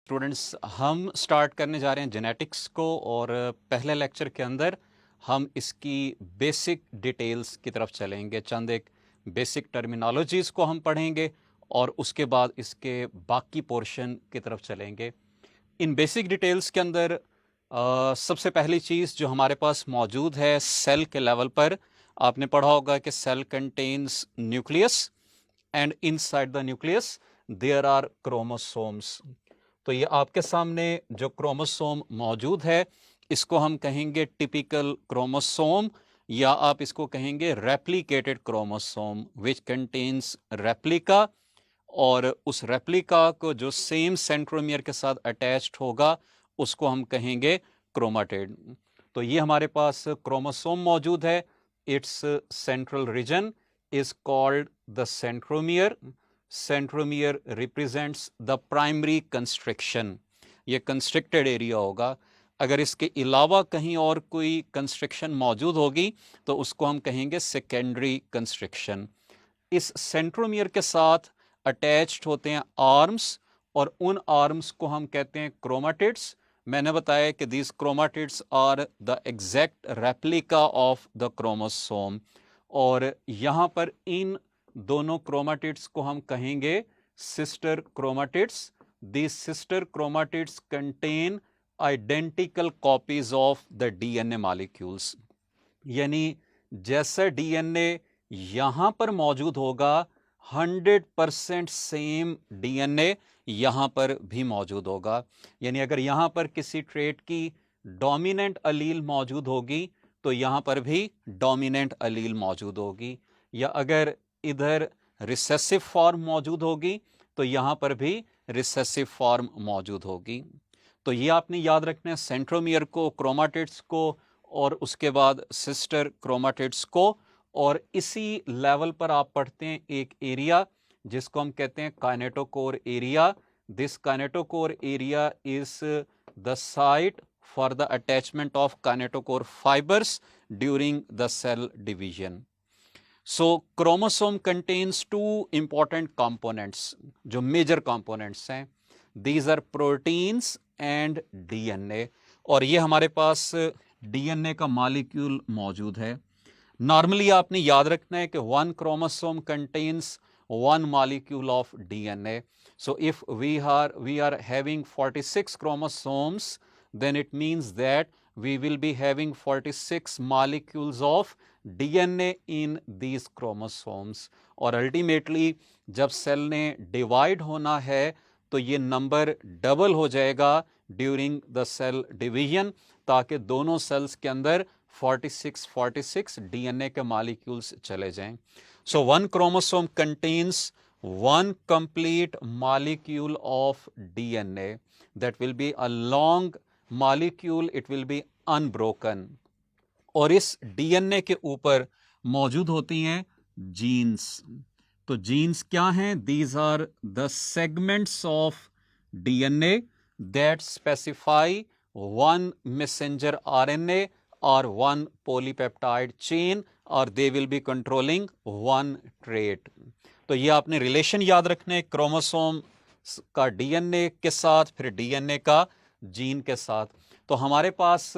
Students, हम start करने जा रहे हैं जेनेटिक्स को और पहले लेक्चर के अंदर हम इसकी बेसिक डिटेल्स की तरफ चलेंगे। चंद एक बेसिक टर्मिनोलॉजीज़ को हम पढ़ेंगे और उसके बाद इसके बाकी पोर्शन की तरफ चलेंगे। इन बेसिक डिटेल्स के अंदर सबसे पहली चीज़ जो हमारे पास मौजूद है सेल के लेवल पर, आपने पढ़ा होगा कि cell contains nucleus and inside the nucleus there are chromosomes. तो ये आपके सामने जो क्रोमोसोम मौजूद है इसको हम कहेंगे टिपिकल क्रोमोसोम, या आप इसको कहेंगे replicated chromosome which contains replica, और उस रेप्लिका को जो सेम सेंट्रोमियर के साथ अटैच्ड होगा उसको हम कहेंगे क्रोमाटिड। तो ये हमारे पास क्रोमोसोम मौजूद है। It's central region is called the centromere. Centromere represents the primary constriction, ये कंस्ट्रिक्टेड एरिया होगा। अगर इसके अलावा कहीं और कोई कंस्ट्रिक्शन मौजूद होगी तो उसको हम कहेंगे सेकेंडरी कंस्ट्रिक्शन। इस सेंट्रोमियर के साथ अटैच्ड होते हैं आर्म्स, और उन आर्म्स को हम कहते हैं क्रोमाटिड्स। मैंने बताया कि these chromatids are the exact replica of the chromosome, और यहाँ पर इन दोनों क्रोमाटिड्स को हम कहेंगे sister chromatids. These sister chromatids contain identical copies of the DNA molecules, यानी जैसा डीएनए यहाँ पर मौजूद होगा 100% सेम डीएनए यहाँ पर भी मौजूद होगा। यानी अगर यहाँ पर किसी ट्रेट की डोमिनेंट अलील मौजूद होगी तो यहाँ पर भी डोमिनेंट अलील मौजूद होगी, या अगर इधर रिसेसिव फॉर्म मौजूद होगी तो यहाँ पर भी रिसेसिव फॉर्म मौजूद होगी। तो ये आपने याद रखना है, सेंट्रोमियर को, क्रोमाटिड्स को, और उसके बाद सिस्टर क्रोमाटिड्स को। और इसी लेवल पर आप पढ़ते हैं एक एरिया जिसको हम कहते हैं kinetochore area. This kinetochore area is the site for the attachment of kinetochore fibers during the cell division. So chromosome contains two important components, जो major components हैं. These are proteins and DNA, और ये हमारे पास DNA का molecule मौजूद है। Normally आपने याद रखना है कि one chromosome contains one molecule of DNA. So if we are having 46 chromosomes, then it means that we will be having 46 molecules of DNA in these chromosomes. और अल्टीमेटली जब सेल ने डिवाइड होना है तो ये नंबर डबल हो जाएगा during the cell division, ताकि दोनों सेल्स के अंदर 46 DNA के मॉलिक्यूल्स चले जाएं। So one chromosome contains one complete molecule of DNA that will be a long molecule, it will be unbroken. और इस डीएनए के ऊपर मौजूद होती हैं जीन्स। तो जीन्स क्या हैं? These are the segments of DNA that specify one messenger RNA or one polypeptide chain, or they will be controlling one trait. तो ये आपने रिलेशन याद रखना है, क्रोमोसोम का डीएनए के साथ, फिर डीएनए का जीन के साथ। तो हमारे पास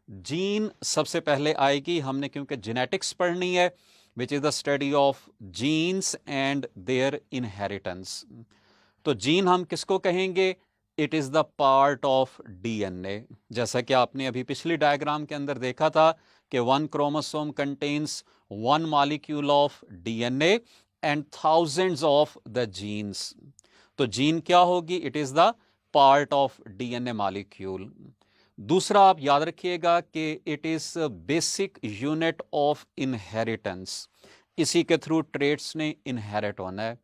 जीन सबसे पहले आएगी, हमने क्योंकि जेनेटिक्स पढ़नी है, which is the study of genes and their inheritance. तो जीन हम किसको कहेंगे? It is the part of DNA. जैसा कि आपने अभी पिछली डायग्राम के अंदर देखा था कि one chromosome contains one molecule of DNA and thousands of the genes. तो जीन क्या होगी? It is the part of DNA molecule. दूसरा आप याद रखिएगा कि it is basic unit of inheritance, इसी के थ्रू ट्रेट्स ने इनहेरिट होना है।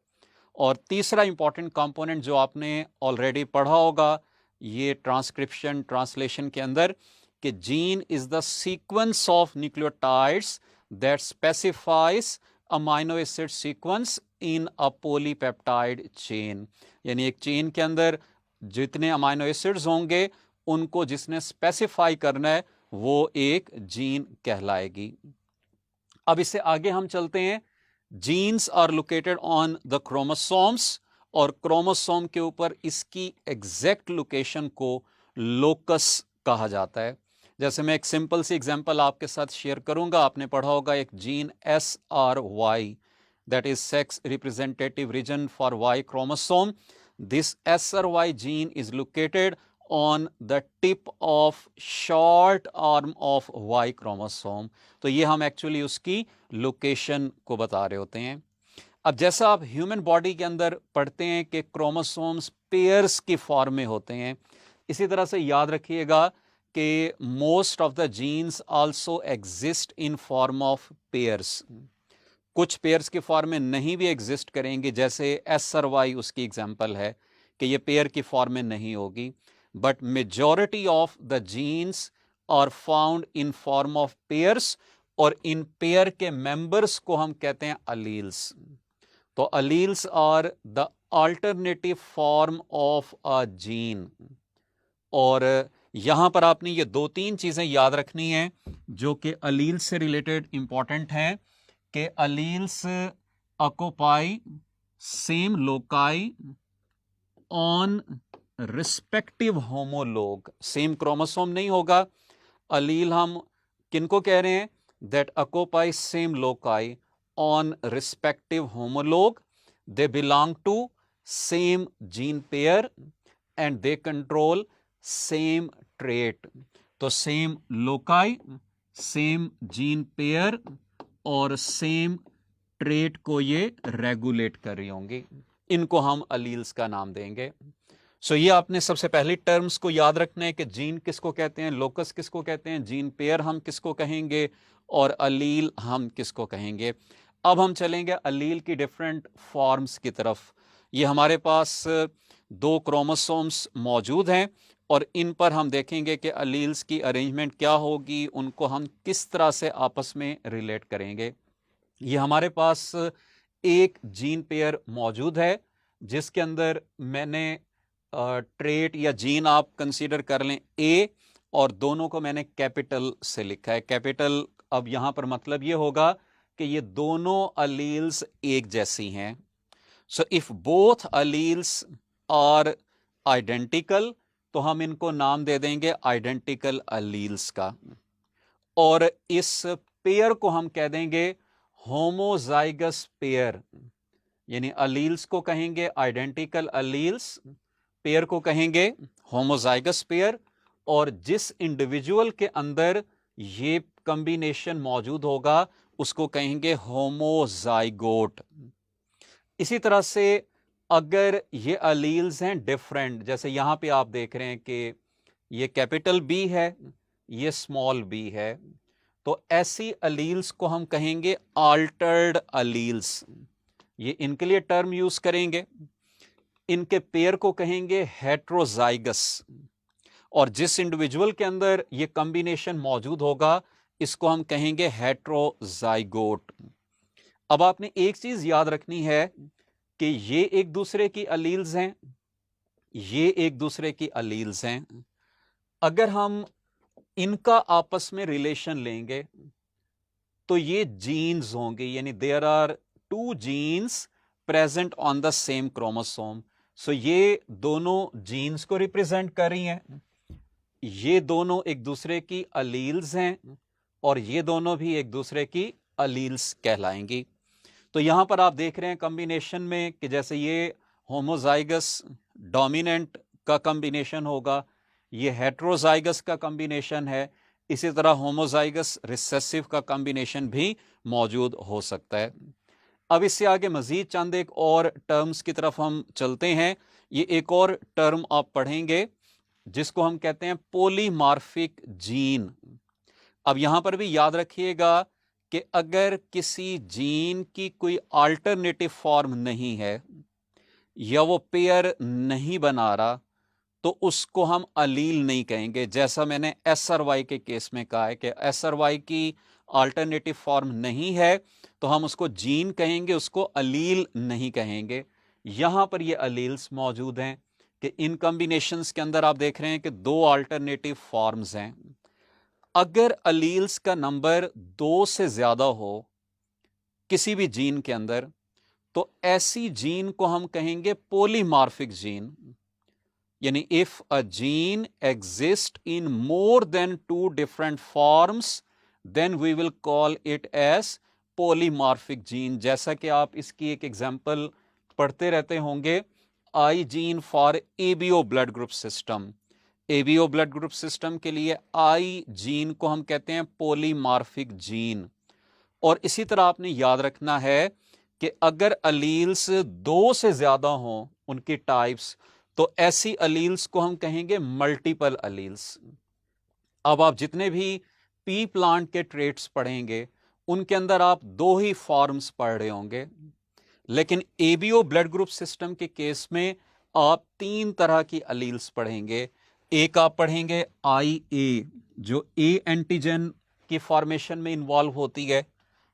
और तीसरा इंपॉर्टेंट कंपोनेंट जो आपने ऑलरेडी पढ़ा होगा ये ट्रांसक्रिप्शन ट्रांसलेशन के अंदर, कि gene is the sequence of nucleotides that specifies amino acid sequence in a polypeptide chain. यानी एक चेन के अंदर जितने अमाइनो एसिड्स होंगे उनको जिसने स्पेसिफाई करना है वो एक जीन कहलाएगी। अब इससे आगे हम चलते हैं। Genes are located on the chromosomes और क्रोमोसोम के ऊपर इसकी एग्जैक्ट लोकेशन को लोकस कहा जाता है। जैसे मैं एक सिंपल सी एग्जांपल आपके साथ शेयर करूंगा। आपने पढ़ा होगा एक gene SRY, that is sex representative region for Y chromosome. This SRY gene is located on the tip of short arm of Y chromosome. तो ये हम एक्चुअली उसकी लोकेशन को बता रहे होते हैं। अब जैसा आप ह्यूमन बॉडी के अंदर पढ़ते हैं कि क्रोमोसोम्स पेयर्स की फॉर्म में होते हैं, इसी तरह से याद रखिएगा कि most of the genes also exist in form of pairs. कुछ पेयर्स की फॉर्म में नहीं भी एग्जिस्ट करेंगे, जैसे SRY उसकी एग्जांपल है कि ये पेयर की फॉर्म में नहीं होगी, but majority of the genes are found in form of pairs, और इन पेयर के मेंबर्स को हम कहते हैं अलील्स। तो alleles are the alternative form of a gene. और यहां पर आपने ये 2-3 चीजें याद रखनी हैं जो कि अलील से रिलेटेड इंपॉर्टेंट हैं, कि alleles occupy same loci on respective homologue. Same chromosome नहीं होगा। अलील हम किनको कह रहे हैं? That occupy same loci on respective homologue, they belong to same gene pair and they control same trait. तो same loci, same gene pair और same trait को ये रेगुलेट कर रही होंगी, इनको हम अलील्स का नाम देंगे। सो ये आपने सबसे पहली टर्म्स को याद रखना है कि जीन किसको कहते हैं, लोकस किसको कहते हैं, जीन पेयर हम किसको कहेंगे, और अलील हम किसको कहेंगे। अब हम चलेंगे अलील की डिफरेंट फॉर्म्स की तरफ। ये हमारे पास 2 क्रोमोसोम्स मौजूद हैं और इन पर हम देखेंगे कि अलील्स की अरेंजमेंट क्या होगी, उनको हम किस तरह से आपस में रिलेट करेंगे। ये हमारे पास एक जीन पेयर मौजूद है जिसके अंदर मैंने ट्रेट या जीन आप कंसीडर कर लें A, और दोनों को मैंने कैपिटल से लिखा है। कैपिटल अब यहां पर मतलब ये होगा कि ये दोनों अलील्स एक जैसी हैं। So if both alleles are identical तो हम इनको नाम दे देंगे आइडेंटिकल अलील्स का, और इस पेयर को हम कह देंगे होमोजाइगस पेयर। यानी अलील्स को कहेंगे आइडेंटिकल अलील्स, पेयर को कहेंगे होमोजाइगस पेयर, और जिस इंडिविजुअल के अंदर ये कॉम्बिनेशन मौजूद होगा उसको कहेंगे होमोजाइगोट। इसी तरह से अगर ये अलील्स हैं डिफरेंट, जैसे यहां पे आप देख रहे हैं कि ये कैपिटल B है, ये स्मॉल b है, तो ऐसी अलील्स को हम कहेंगे अल्टर्ड अलील्स। ये इनके लिए टर्म यूज करेंगे। इनके पेयर को कहेंगे हेट्रोजाइगस, और जिस इंडिविजुअल के अंदर ये कॉम्बिनेशन मौजूद होगा इसको हम कहेंगे हेट्रोजाइगोट। अब आपने एक चीज याद रखनी है कि ये एक दूसरे की अलील्स हैं, ये एक दूसरे की अलील्स हैं। अगर हम इनका आपस में रिलेशन लेंगे तो ये जीन्स होंगे, यानी there are 2 genes present on the same chromosome. So ये दोनों जीन्स को रिप्रेजेंट कर रही हैं, ये दोनों एक दूसरे की अलील्स हैं, और ये दोनों भी एक दूसरे की अलील्स कहलाएंगी। तो यहां पर आप देख रहे हैं कॉम्बिनेशन में कि जैसे ये होमोजाइगस डोमिनेंट का कॉम्बिनेशन होगा, ये हेट्रोजाइगस का कॉम्बिनेशन है, इसी तरह होमोजाइगस रिसेसिव का कॉम्बिनेशन भी मौजूद हो सकता है। अब इससे आगे मजीद चंद एक और टर्म्स की तरफ हम चलते हैं। ये एक और टर्म आप पढ़ेंगे जिसको हम कहते हैं पॉलीमार्फिक जीन। अब यहां पर भी याद रखिएगा कि अगर किसी जीन की कोई अल्टरनेटिव फॉर्म नहीं है या वो पेयर नहीं बना रहा तो उसको हम अलील नहीं कहेंगे। जैसा मैंने SRY के केस में कहा है कि SRY की अल्टरनेटिव फॉर्म नहीं है तो हम उसको जीन कहेंगे, उसको अलील नहीं कहेंगे। यहां पर ये अलील्स मौजूद हैं कि इन कॉम्बिनेशंस के अंदर आप देख रहे हैं कि 2 अल्टरनेटिव फॉर्म्स हैं। अगर अलील्स का नंबर 2 से ज्यादा हो किसी भी जीन के अंदर तो ऐसी जीन को हम कहेंगे पॉलीमॉर्फिक जीन। यानी if a gene exist in more than 2 different forms then we will call it as polymorphic gene. जैसा कि आप इसकी एक एग्जांपल पढ़ते रहते होंगे, I gene for ABO blood group system. ABO blood group system के लिए आई जीन को हम कहते हैं पॉलीमॉर्फिक जीन। और इसी तरह आपने याद रखना है कि अगर अलील्स 2 से ज्यादा हों उनकी टाइप्स, तो ऐसी अलील्स को हम कहेंगे मल्टीपल अलील्स। अब आप जितने भी पी प्लांट के ट्रेट्स पढ़ेंगे उनके अंदर आप 2 ही फॉर्म्स पढ़ रहे होंगे, लेकिन एबीओ ब्लड ग्रुप सिस्टम के केस में आप 3 तरह की अलील्स पढ़ेंगे। एक आप पढ़ेंगे आई ए, जो ए एंटीजन की फॉर्मेशन में इन्वॉल्व होती है।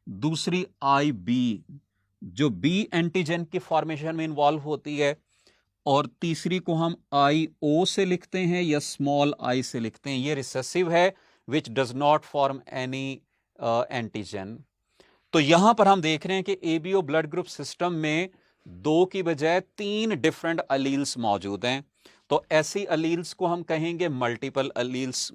दूसरी आई बी, जो बी एंटीजन की फॉर्मेशन में इन्वॉल्व होती है। और तीसरी को हम आई ओ से लिखते हैं या स्मॉल आई से लिखते हैं, ये रिसेसिव है, which does not form any antigen. तो यहां पर हम देख रहे हैं कि एबीओ ब्लड ग्रुप सिस्टम में 2 की बजाय 3 डिफरेंट अलील्स मौजूद हैं। तो ऐसी अलील्स को हम कहेंगे मल्टीपल अलील्स।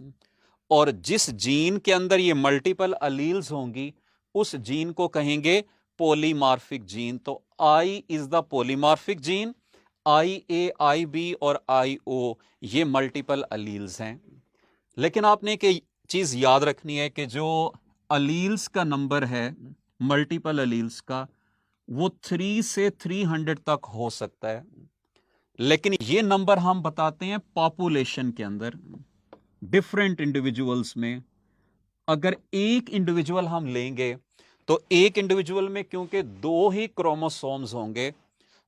और जिस जीन के अंदर ये मल्टीपल अलील्स होंगी उस जीन को कहेंगे पॉलीमॉर्फिक जीन। तो I is the polymorphic gene, I A, I B और आई ओ ये मल्टीपल अलील्स हैं। लेकिन आपने एक चीज याद रखनी है कि जो अलील्स का नंबर है मल्टीपल अलील्स का, वो 3 से 300 तक हो सकता है। लेकिन ये नंबर हम बताते हैं पॉपुलेशन के अंदर, डिफरेंट इंडिविजुअल्स में। अगर एक इंडिविजुअल हम लेंगे तो एक इंडिविजुअल में क्योंकि 2 ही क्रोमोसोम्स होंगे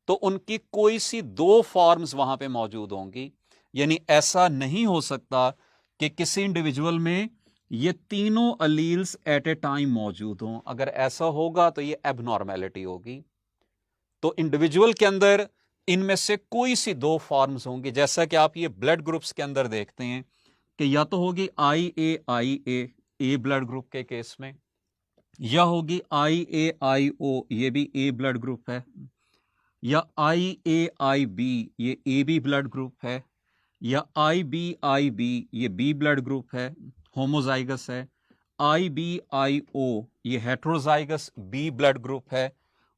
तो उनकी कोई सी 2 फॉर्म्स वहां पे मौजूद होंगी। यानी ऐसा नहीं हो सकता कि किसी इंडिविजुअल में ये तीनों अलील्स एट ए टाइम मौजूद हों। अगर ऐसा होगा तो ये एबनॉर्मेलिटी होगी। तो इंडिविजुअल के अंदर इनमें से कोई सी 2 फॉर्म्स होंगी, जैसा कि आप ये ब्लड ग्रुप्स के अंदर देखते हैं कि या तो होगी आई ए ब्लड ग्रुप के केस में, या होगी आई ओ, ये भी ए ब्लड ग्रुप है, या आई बी, ये ए बी ब्लड ग्रुप है, या आई बी ये बी ब्लड ग्रुप है, होमोजाइगस है। आई ओ ये हेट्रोजाइगस बी ब्लड ग्रुप है।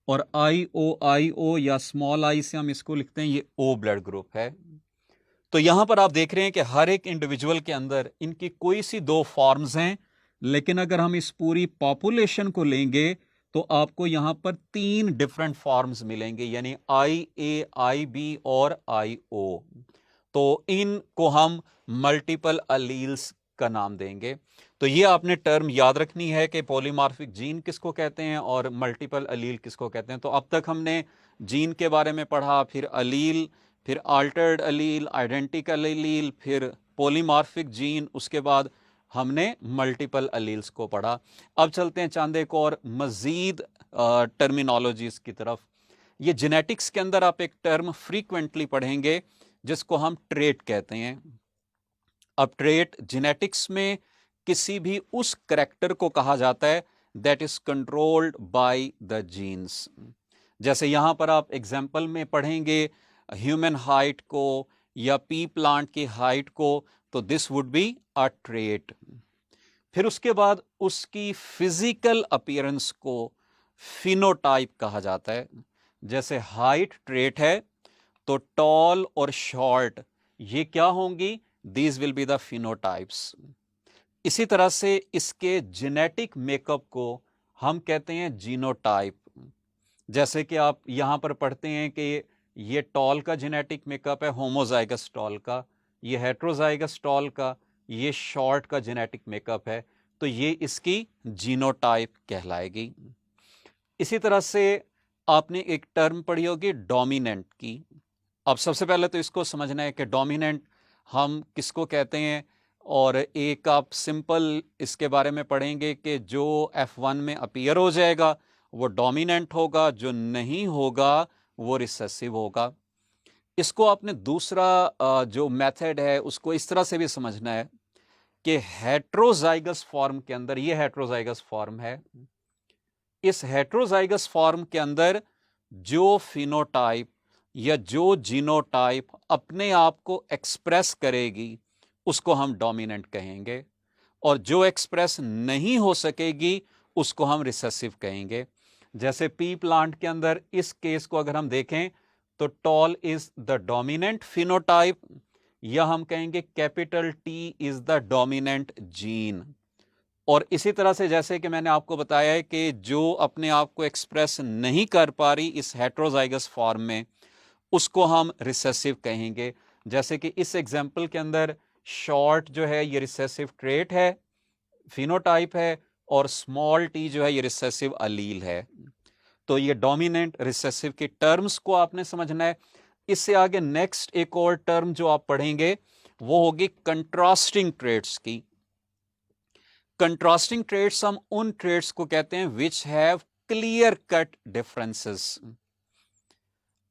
और आई ओ या स्मॉल आई से हम इसको लिखते हैं, ये ओ ब्लड ग्रुप है। तो यहां पर आप देख रहे हैं कि हर एक इंडिविजुअल के अंदर इनकी कोई सी 2 फॉर्म्स हैं। लेकिन अगर हम इस पूरी पॉपुलेशन को लेंगे तो आपको यहां पर 3 डिफरेंट फॉर्म्स मिलेंगे, यानी आई ए, आई बी और आई ओ। तो इनको हम मल्टीपल अलील्स का नाम देंगे। तो ये आपने टर्म याद रखनी है कि पॉलीमॉर्फिक जीन किसको कहते हैं और मल्टीपल अलील किसको कहते हैं। तो अब तक हमने जीन के बारे में पढ़ा, फिर अलील, फिर अल्टर्ड अलील, आइडेंटिकल अलील, फिर पॉलीमॉर्फिक जीन, उसके बाद हमने मल्टीपल अलील्स को पढ़ा। अब चलते हैं चंद एक और मजीद टर्मिनोलॉजीज की तरफ। ये जेनेटिक्स के अंदर आप एक टर्म फ्रीक्वेंटली पढ़ेंगे जिसको हम ट्रेट कहते हैं। अब ट्रेट जेनेटिक्स में किसी भी उस करैक्टर को कहा जाता है that is controlled by the genes. जैसे यहां पर आप एग्जाम्पल में पढ़ेंगे ह्यूमन हाइट को या पी प्लांट की हाइट को, तो this would be a trait. फिर उसके बाद उसकी फिजिकल अपीयरेंस को फिनोटाइप कहा जाता है। जैसे हाइट ट्रेट है तो टॉल और शॉर्ट ये क्या होंगी, these will be the phenotypes. इसी तरह से इसके जेनेटिक मेकअप को हम कहते हैं जीनोटाइप। जैसे कि आप यहां पर पढ़ते हैं कि ये टॉल का जेनेटिक मेकअप है होमोजाइगस टॉल का, ये हेट्रोजाइगस टॉल का, ये शॉर्ट का जेनेटिक मेकअप है, तो ये इसकी जीनोटाइप कहलाएगी। इसी तरह से आपने एक टर्म पढ़ी होगी डोमिनेंट की। अब सबसे पहले तो इसको समझना है कि डोमिनेंट हम किसको कहते हैं, और एक आप सिंपल इसके बारे में पढ़ेंगे कि जो F1 में अपीयर हो जाएगा वो डोमिनेंट होगा, जो नहीं होगा वो रिसेसिव होगा। इसको आपने दूसरा जो मेथड है उसको इस तरह से भी समझना है कि हेट्रोजाइगस फॉर्म के अंदर, ये हेट्रोजाइगस फॉर्म है, इस हेट्रोजाइगस फॉर्म के अंदर जो फिनोटाइप या जो जीनोटाइप अपने आप को एक्सप्रेस करेगी उसको हम डोमिनेंट कहेंगे, और जो एक्सप्रेस नहीं हो सकेगी उसको हम रिसेसिव कहेंगे। जैसे पी प्लांट के अंदर इस केस को अगर हम देखें तो tall is the dominant phenotype, या हम कहेंगे capital T is the dominant gene. और इसी तरह से जैसे कि मैंने आपको बताया है कि जो अपने आप को एक्सप्रेस नहीं कर पा रही इस हेट्रोजाइगस फॉर्म में उसको हम रिसेसिव कहेंगे। जैसे कि इस एग्जाम्पल के अंदर शॉर्ट जो है ये रिसेसिव ट्रेट है, फिनोटाइप है, और स्मॉल टी जो है ये रिसेसिव अलील है। तो ये डोमिनेंट रिसेसिव के टर्म्स को आपने समझना है। इससे आगे नेक्स्ट एक और टर्म जो आप पढ़ेंगे वो होगी कंट्रास्टिंग ट्रेट्स की। कंट्रास्टिंग ट्रेट्स हम उन ट्रेट्स को कहते हैं which have clear cut differences.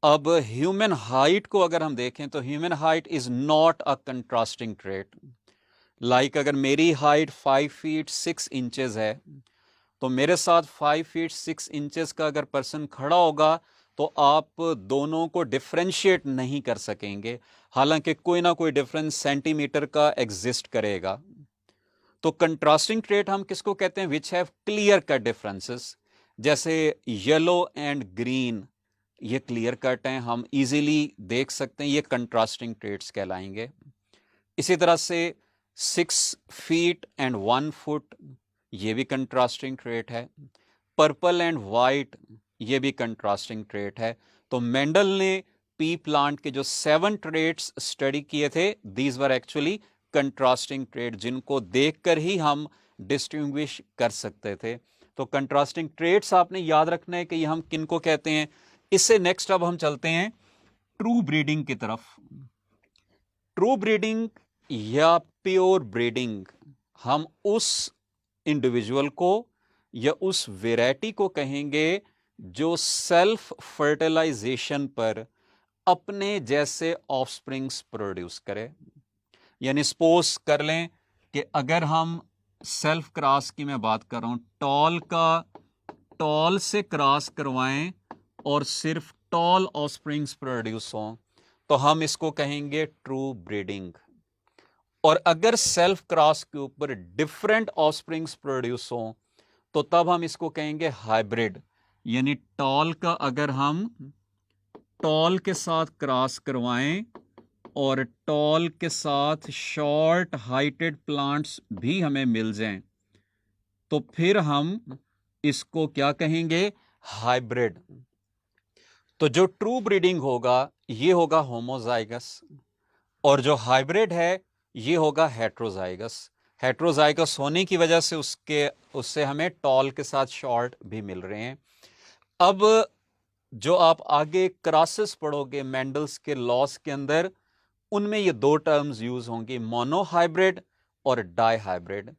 अब ह्यूमन हाइट को अगर हम देखें तो human height is not a contrasting trait. Like अगर मेरी हाइट 5 फीट 6 इंचेस है तो मेरे साथ 5 फीट 6 इंचेस का अगर पर्सन खड़ा होगा तो आप दोनों को डिफरेंशिएट नहीं कर सकेंगे, हालांकि कोई ना कोई डिफरेंस सेंटीमीटर का एग्जिस्ट करेगा। तो कंट्रास्टिंग ट्रेट हम किसको कहते हैं? Which have clear cut differences. जैसे येलो एंड ग्रीन, ये क्लियर कट हैं, हम इजीली देख सकते हैं, ये कंट्रास्टिंग ट्रेट्स कहलाएंगे। इसी तरह से 6 फीट एंड 1 फुट, ये भी कंट्रास्टिंग ट्रेट है। पर्पल एंड वाइट, ये भी कंट्रास्टिंग ट्रेट है। तो मेंडल ने पी प्लांट के जो 7 ट्रेट्स स्टडी किए थे, these were actually contrasting trait, जिनको देखकर ही हम डिस्टिंग्विश कर सकते थे। तो कंट्रास्टिंग ट्रेट्स आपने याद रखना है कि ये हम किनको कहते हैं। इससे नेक्स्ट अब हम चलते हैं ट्रू ब्रीडिंग की तरफ। ट्रू ब्रीडिंग या प्योर ब्रीडिंग, हम उस इंडिविजुअल को या उस वेराइटी को कहेंगे जो सेल्फ फर्टिलाइजेशन पर अपने जैसे ऑफस्प्रिंग्स प्रोड्यूस करे। यानी सपोज कर लें कि अगर हम सेल्फ क्रॉस की मैं बात कर रहा हूं, टॉल से क्रॉस करवाएं और सिर्फ टॉल ऑफस्प्रिंग्स प्रोड्यूस हों तो हम इसको कहेंगे ट्रू ब्रीडिंग। और अगर सेल्फ क्रॉस के ऊपर डिफरेंट ऑफस्प्रिंग्स प्रोड्यूस हों तो तब हम इसको कहेंगे हाइब्रिड। यानी टॉल का अगर हम टॉल के साथ क्रॉस करवाएं और टॉल के साथ शॉर्ट हाइटेड प्लांट्स भी हमें मिल जाएं तो फिर हम इसको क्या कहेंगे? हाइब्रिड। तो जो ट्रू ब्रीडिंग होगा ये होगा होमोजाइगस, और जो हाइब्रिड है ये होगा हेट्रोजाइगस। हेट्रोजाइगस होने की वजह से उससे हमें टॉल के साथ शॉर्ट भी मिल रहे हैं। अब जो आप आगे क्रॉसेस पढ़ोगे मेंडल्स के लॉस के अंदर, उनमें ये 2 टर्म्स यूज होंगी, मोनोहाइब्रिड और डाइहाइब्रिड।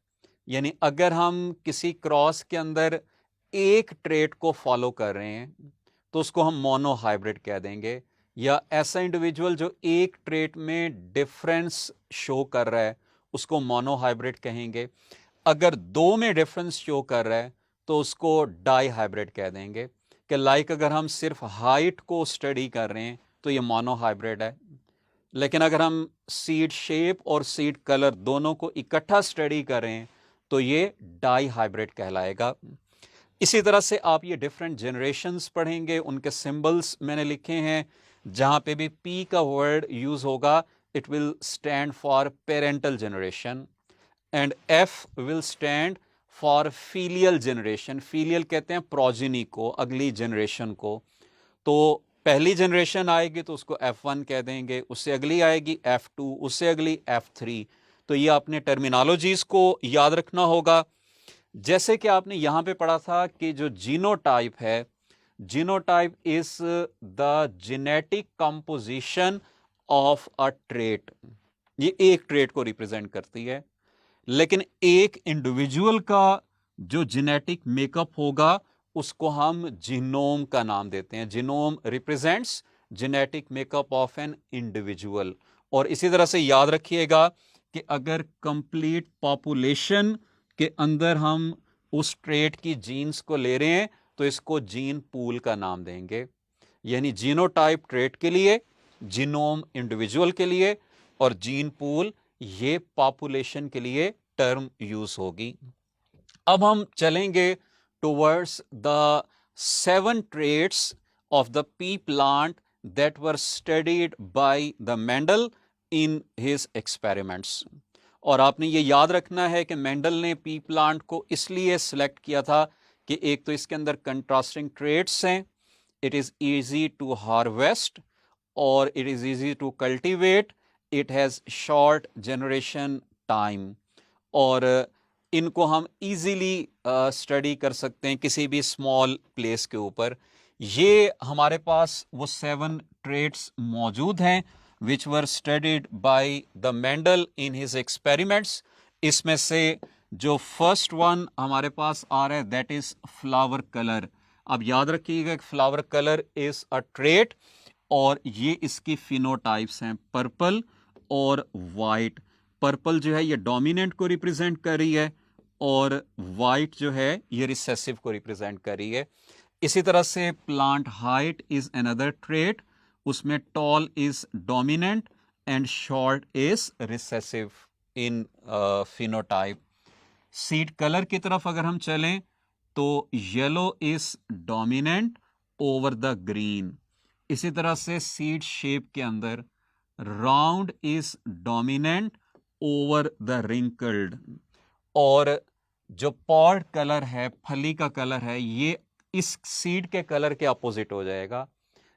यानी अगर हम किसी क्रॉस के अंदर एक ट्रेट को फॉलो कर रहे हैं तो उसको हम मोनोहाइब्रिड कह देंगे, या ऐसा इंडिविजुअल जो एक ट्रेट में डिफरेंस शो कर रहा है उसको मोनोहाइब्रिड कहेंगे। अगर 2 में डिफरेंस शो कर रहा है तो उसको डाइहाइब्रिड कह देंगे। कि लाइक अगर हम सिर्फ हाइट को स्टडी कर रहे हैं तो ये मोनोहाइब्रिड है, लेकिन अगर हम सीड शेप और सीड कलर दोनों को इकट्ठा स्टडी करें तो ये डाई हाइब्रिड कहलाएगा। इसी तरह से आप ये डिफरेंट जनरेशन्स पढ़ेंगे, उनके सिंबल्स मैंने लिखे हैं। जहां पे भी पी का वर्ड यूज होगा it will stand for parental generation, and F will stand for filial generation. Filial कहते हैं प्रोजिनी को, अगली जनरेशन को। तो पहली जनरेशन आएगी तो उसको F1 कह देंगे, उससे अगली आएगी F2, उससे अगली F3। तो ये आपने टर्मिनोलॉजीज को याद रखना होगा। जैसे कि आपने यहां पे पढ़ा था कि जो जीनोटाइप है, genotype is the genetic composition of a trait. ये एक ट्रेट को रिप्रेजेंट करती है, लेकिन एक इंडिविजुअल का जो जेनेटिक मेकअप होगा उसको हम जीनोम का नाम देते हैं। Genome represents genetic makeup of an individual. और इसी तरह से याद रखिएगा कि अगर कंप्लीट पॉपुलेशन के अंदर हम उस ट्रेट की जीन्स को ले रहे हैं तो इसको जीन पूल का नाम देंगे। यानी जीनोटाइप ट्रेट के लिए, जीनोम इंडिविजुअल के लिए, और जीन पूल ये पॉपुलेशन के लिए टर्म यूज होगी। अब हम चलेंगे towards the 7 traits of the P plant that were studied by the Mendel in his experiments. और आपने ये याद रखना है कि मेंडल ने पी प्लांट को इसलिए सिलेक्ट किया था कि एक तो इसके अंदर कंट्रास्टिंग ट्रेट्स हैं, it is easy to harvest और it is easy to cultivate, it has short generation time, और इनको हम इजीली स्टडी कर सकते हैं किसी भी स्मॉल प्लेस के ऊपर। ये हमारे पास वो 7 ट्रेट्स मौजूद हैं which were studied by the Mendel in his experiments. इसमें से जो फर्स्ट वन हमारे पास आ रहा है दैट इज फ्लावर कलर। अब याद रखिएगा flower colour is a trait और ये इसकी फिनोटाइप्स हैं पर्पल और वाइट। पर्पल जो है ये डोमिनेंट को रिप्रेजेंट कर रही है और वाइट जो है ये रिसेसिव को रिप्रेजेंट कर रही है। इसी तरह से plant height is another trait, उसमें tall is dominant and short is recessive in phenotype. Seed colour की तरफ अगर हम चलें तो yellow is dominant over the green. इसी तरह से सीड शेप के अंदर round is dominant over the wrinkled, और जो पॉड कलर है, फली का कलर है, ये इस सीड के कलर के अपोजिट हो जाएगा।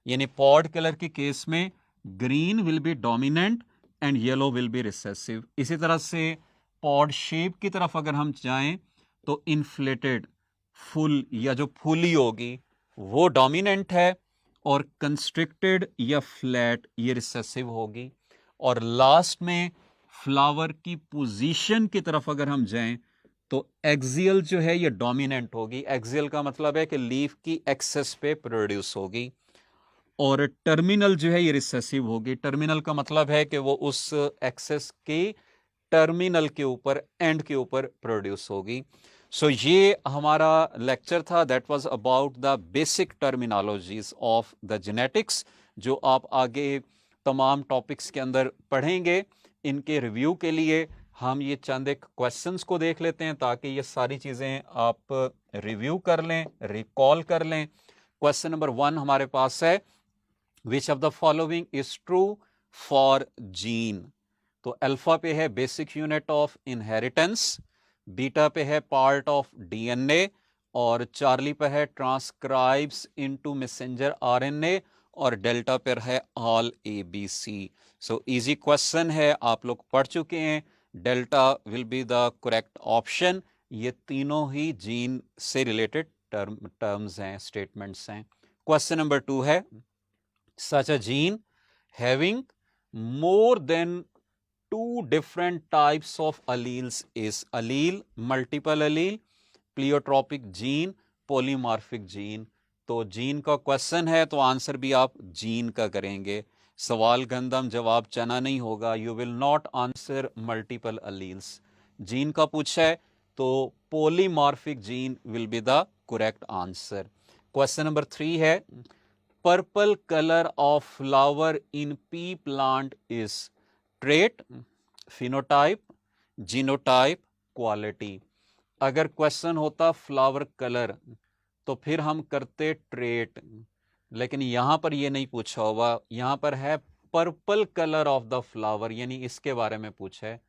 यानी पॉड कलर के केस में green will be dominant and yellow will be recessive. इसी तरह से पॉड शेप की तरफ अगर हम जाएं तो इन्फ्लेटेड फुल या जो फूली होगी वो डोमिनेंट है और कंस्ट्रिक्टेड या फ्लैट ये रिसेसिव होगी। और लास्ट में फ्लावर की पोजीशन की तरफ अगर हम जाएं तो एक्सियल जो है ये डोमिनेंट होगी। एक्सियल का मतलब है कि लीफ की एक्सेस पे प्रोड्यूस होगी, और टर्मिनल जो है ये रिसेसिव होगी। टर्मिनल का मतलब है कि वो उस एक्सेस की टर्मिनल के ऊपर, एंड के ऊपर प्रोड्यूस होगी। सो ये हमारा लेक्चर था that was about the basic terminologies of the genetics, जो आप आगे तमाम टॉपिक्स के अंदर पढ़ेंगे। इनके रिव्यू के लिए हम ये चंद एक क्वेश्चंस को देख लेते हैं ताकि ये सारी चीज़ें आप रिव्यू कर लें, रिकॉल कर लें। क्वेश्चन नंबर 1 हमारे पास है, which of the following is true for gene. तो अल्फा पे है basic unit of inheritance, beta पे है पार्ट ऑफ डीएनए, और चार्ली पे है ट्रांसक्राइब्स इनटू मैसेंजर आरएनए, और डेल्टा पर है all ABC. So easy question है, आप लोग पढ़ चुके हैं। Delta will be the correct option. ये तीनों ही जीन से रिलेटेड टर्म्स हैं, स्टेटमेंट्स हैं। क्वेश्चन नंबर 2 है, such a gene having more than 2 different types of alleles is allele, multiple allele, pleiotropic gene, polymorphic gene। तो जीन का question है तो आंसर भी आप जीन का करेंगे। सवाल गंदम जवाब चना नहीं होगा। You will not answer multiple alleles. Gene का पूछा है तो polymorphic gene will be the correct answer. Question number 3 है, purple colour of flower in pea plant is trait, phenotype, genotype, quality. अगर क्वेश्चन होता फ्लावर कलर तो फिर हम करते ट्रेट, लेकिन यहां पर ये नहीं पूछा होगा। यहां पर है purple colour of the flower, यानी इसके बारे में पूछा है।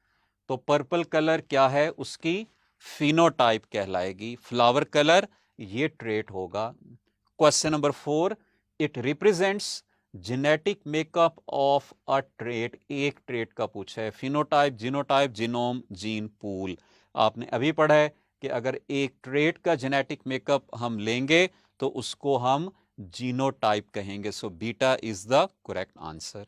तो पर्पल कलर क्या है, उसकी फिनोटाइप कहलाएगी। फ्लावर कलर ये ट्रेट होगा। Question number 4, it represents genetic makeup of a trait. एक ट्रेट का पूछा है। Phenotype, genotype, genome, gene pool. आपने अभी पढ़ा है कि अगर एक ट्रेट का जेनेटिक मेकअप हम लेंगे तो उसको हम जीनोटाइप कहेंगे। So beta is the correct answer.